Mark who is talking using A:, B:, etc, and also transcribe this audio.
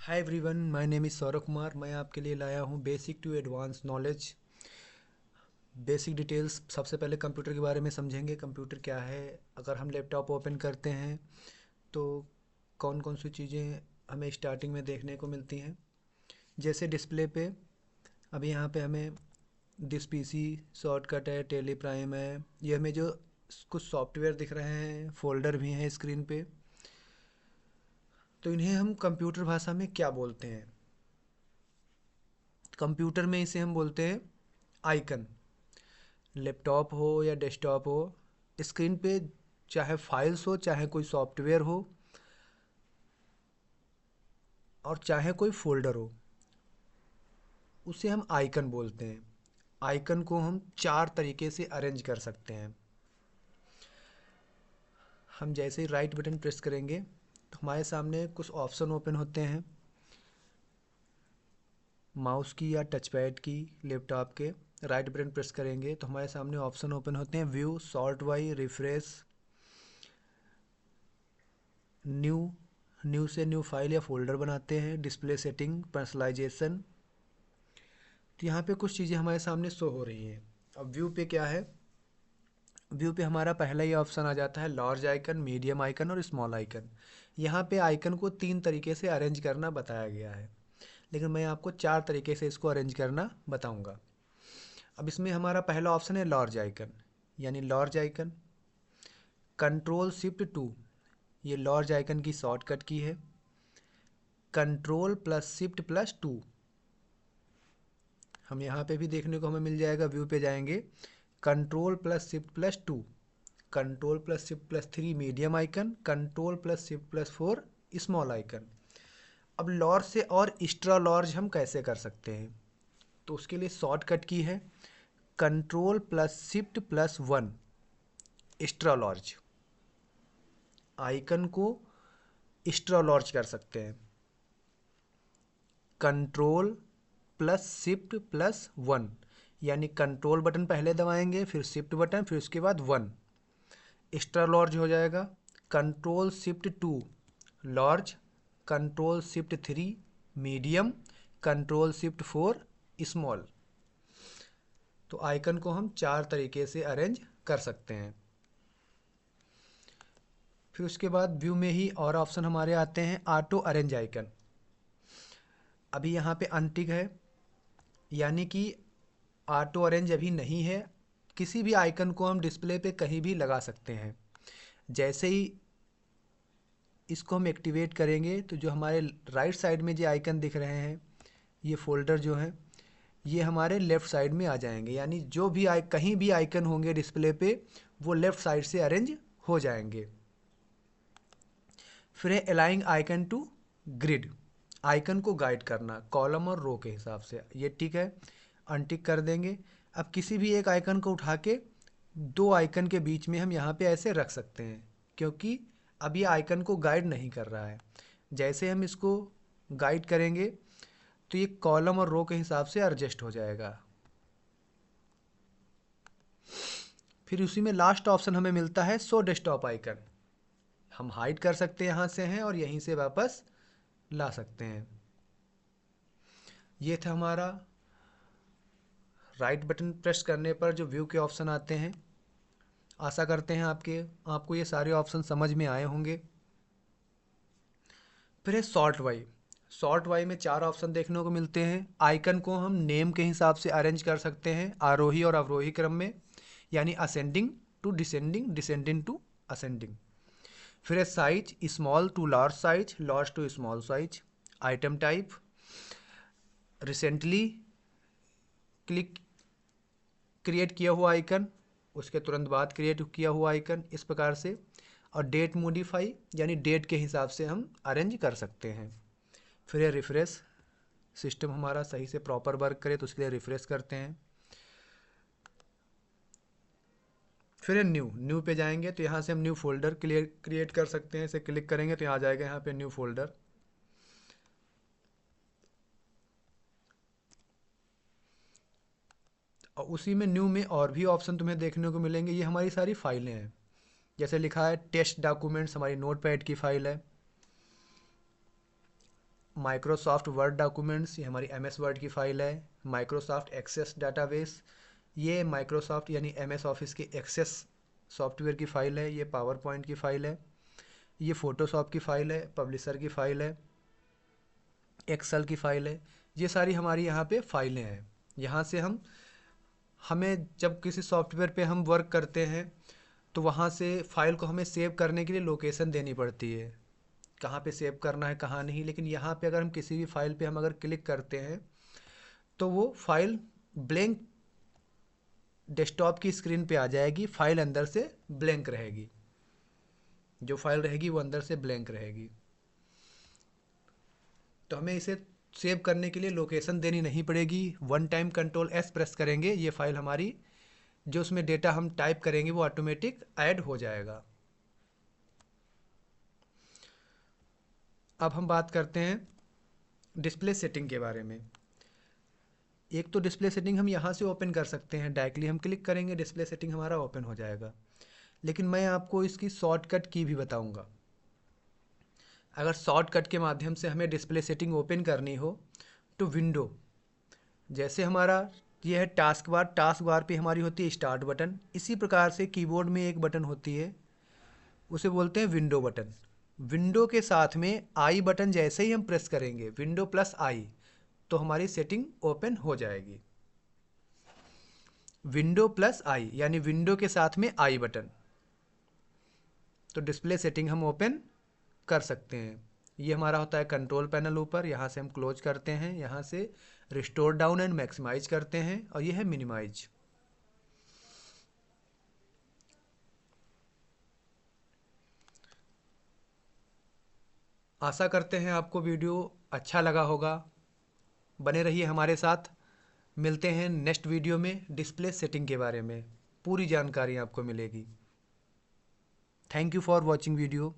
A: Hi everyone, my name is Saurabh Kumar. मैं आपके लिए लाया हूँ basic to advance knowledge. Basic details. सबसे पहले कंप्यूटर के बारे में समझेंगे। कंप्यूटर क्या है, अगर हम लैपटॉप ओपन करते हैं तो कौन कौन सी चीज़ें हमें स्टार्टिंग में देखने को मिलती हैं। जैसे डिस्प्ले पे अभी यहाँ पे हमें दिस पीसी शॉर्टकट है, टेली प्राइम है। ये हमें जो कुछ सॉफ्टवेयर दिख रहे हैं, फोल्डर भी हैं स्क्रीन पे। तो इन्हें हम कंप्यूटर भाषा में क्या बोलते हैं? कंप्यूटर में इसे हम बोलते हैं आइकन। लैपटॉप हो या डेस्कटॉप हो, स्क्रीन पे चाहे फाइल्स हो, चाहे कोई सॉफ्टवेयर हो, और चाहे कोई फोल्डर हो, उसे हम आइकन बोलते हैं। आइकन को हम चार तरीके से अरेंज कर सकते हैं। हम जैसे ही राइट बटन प्रेस करेंगे तो हमारे सामने कुछ ऑप्शन ओपन होते हैं, माउस की या टच पैड की। लैपटॉप के राइट बटन प्रेस करेंगे तो हमारे सामने ऑप्शन ओपन होते हैं, view, sort by, refresh, new. New से न्यू फाइल या फोल्डर बनाते हैं, डिस्प्ले सेटिंग, पर्सनलाइजेशन। तो यहाँ पे कुछ चीज़ें हमारे सामने शो हो रही हैं। अब व्यू पे क्या है? व्यू पे हमारा पहला ही ऑप्शन आ जाता है लार्ज आइकन, मीडियम आइकन और स्मॉल आइकन। यहाँ पे आइकन को तीन तरीके से अरेंज करना बताया गया है, लेकिन मैं आपको चार तरीके से इसको अरेंज करना बताऊँगा। अब इसमें हमारा पहला ऑप्शन है लार्ज आइकन, यानी large icon. Control shift two, ये लार्ज आइकन की शॉर्टकट की है। Control plus shift plus two, हम यहाँ पे भी देखने को हमें मिल जाएगा। व्यू पे जाएंगे, control plus shift plus to, control plus shift plus three medium icon, control plus shift plus four small icon. अब लॉर्ज से और एक्स्ट्रा लॉर्ज हम कैसे कर सकते हैं? तो उसके लिए शॉर्टकट की है control plus shift plus one, extra large. Icon को एक्स्ट्रा लॉर्ज कर सकते हैं। Control plus shift plus one, यानी कंट्रोल बटन पहले दबाएंगे, फिर शिफ्ट बटन, फिर उसके बाद वन, एक्स्ट्रा लॉर्ज हो जाएगा। Control shift two large, control shift three medium, control shift four small. तो आइकन को हम चार तरीके से अरेंज कर सकते हैं। फिर उसके बाद व्यू में ही और ऑप्शन हमारे आते हैं, ऑटो अरेंज आइकन। अभी यहाँ पे अनटिक है, यानी कि ऑटो अरेंज अभी नहीं है। किसी भी आइकन को हम डिस्प्ले पे कहीं भी लगा सकते हैं। जैसे ही इसको हम एक्टिवेट करेंगे तो जो हमारे राइट साइड में जो आइकन दिख रहे हैं, ये फोल्डर जो है, ये हमारे लेफ़्ट साइड में आ जाएंगे। यानी जो भी कहीं भी आइकन होंगे डिस्प्ले पे, वो लेफ़्ट साइड से अरेंज हो जाएंगे। फिर है अलाइंग आइकन टू ग्रिड, आइकन को गाइड करना कॉलम और रो के हिसाब से। ये टिक है, अनटिक कर देंगे। अब किसी भी एक आइकन को उठा के दो आइकन के बीच में हम यहाँ पे ऐसे रख सकते हैं, क्योंकि अब ये आइकन को गाइड नहीं कर रहा है। जैसे हम इसको गाइड करेंगे तो ये कॉलम और रो के हिसाब से एडजस्ट हो जाएगा। फिर उसी में लास्ट ऑप्शन हमें मिलता है शो डेस्कटॉप आइकन। हम हाइड कर सकते हैं यहाँ से हैं, और यहीं से वापस ला सकते हैं। ये था हमारा राइट बटन प्रेस करने पर जो व्यू के ऑप्शन आते हैं। आशा करते हैं आपको ये सारे ऑप्शन समझ में आए होंगे। फिर है सॉर्ट बाई। सॉर्ट बाई में चार ऑप्शन देखने को मिलते हैं। आइकन को हम नेम के हिसाब से अरेंज कर सकते हैं, आरोही और अवरोही क्रम में, यानी ascending to descending, descending to ascending. फिर है size, small to large size, large to small size. Item type, recently click create किया हुआ आइकन, उसके तुरंत बाद क्रिएट किया हुआ आइकन, इस प्रकार से। और डेट मॉडिफाई, यानी डेट के हिसाब से हम अरेंज कर सकते हैं। फिर है रिफ्रेश, सिस्टम हमारा सही से प्रॉपर वर्क करे तो उसके लिए रिफ्रेश करते हैं। फिर है न्यू। न्यू पे जाएंगे तो यहाँ से हम न्यू फोल्डर क्रिएट कर सकते हैं। इसे क्लिक करेंगे तो यहाँ आ जाएगा यहाँ पे न्यू फोल्डर। और उसी में न्यू में और भी ऑप्शन तुम्हें देखने को मिलेंगे। ये हमारी सारी फाइलें हैं। जैसे लिखा है टेस्ट डॉक्यूमेंट्स, हमारी नोटपैड की फाइल है। माइक्रोसॉफ्ट वर्ड डॉक्यूमेंट्स, ये हमारी MS वर्ड की फ़ाइल है। माइक्रोसॉफ्ट एक्सेस डाटाबेस, ये माइक्रोसॉफ्ट यानी MS ऑफिस की एक्सेस सॉफ्टवेयर की फ़ाइल है। ये पावर पॉइंट की फ़ाइल है। ये फ़ोटोशॉप की फ़ाइल है, पब्लिशर की फ़ाइल है, एक्सेल की फ़ाइल है। ये सारी हमारी यहाँ पे फ़ाइलें हैं। यहाँ से हमें जब किसी सॉफ्टवेयर पे हम वर्क करते हैं तो वहाँ से फ़ाइल को हमें सेव करने के लिए लोकेशन देनी पड़ती है, कहाँ पे सेव करना है कहाँ नहीं। लेकिन यहाँ पे अगर हम किसी भी फाइल पे हम अगर क्लिक करते हैं तो वो फाइल ब्लैंक डेस्कटॉप की स्क्रीन पे आ जाएगी। फाइल अंदर से ब्लैंक रहेगी, जो फाइल रहेगी वो अंदर से ब्लैंक रहेगी। तो हमें इसे सेव करने के लिए लोकेशन देनी नहीं पड़ेगी। वन टाइम Ctrl+S प्रेस करेंगे, ये फाइल हमारी जो उसमें डेटा हम टाइप करेंगे वो ऑटोमेटिक ऐड हो जाएगा। अब हम बात करते हैं डिस्प्ले सेटिंग के बारे में। एक तो डिस्प्ले सेटिंग हम यहाँ से ओपन कर सकते हैं, डायरेक्टली हम क्लिक करेंगे डिस्प्ले सेटिंग हमारा ओपन हो जाएगा। लेकिन मैं आपको इसकी शॉर्टकट की भी बताऊंगा। अगर शॉर्टकट के माध्यम से हमें डिस्प्ले सेटिंग ओपन करनी हो तो विंडो, जैसे हमारा ये है टास्क बार पे हमारी होती है स्टार्ट बटन, इसी प्रकार से कीबोर्ड में एक बटन होती है, उसे बोलते हैं विंडो बटन। विंडो के साथ में आई बटन जैसे ही हम प्रेस करेंगे, विंडो प्लस आई, तो हमारी सेटिंग ओपन हो जाएगी। विंडो प्लस आई यानी विंडो के साथ में आई बटन, तो डिस्प्ले सेटिंग हम ओपन कर सकते हैं। ये हमारा होता है कंट्रोल पैनल ऊपर, यहाँ से हम क्लोज करते हैं, यहाँ से रिस्टोर डाउन एंड मैक्सिमाइज करते हैं, और ये है मिनिमाइज। आशा करते हैं आपको वीडियो अच्छा लगा होगा। बने रहिए हमारे साथ। मिलते हैं नेक्स्ट वीडियो में डिस्प्ले सेटिंग के बारे में, पूरी जानकारी आपको मिलेगी। Thank you for watching video.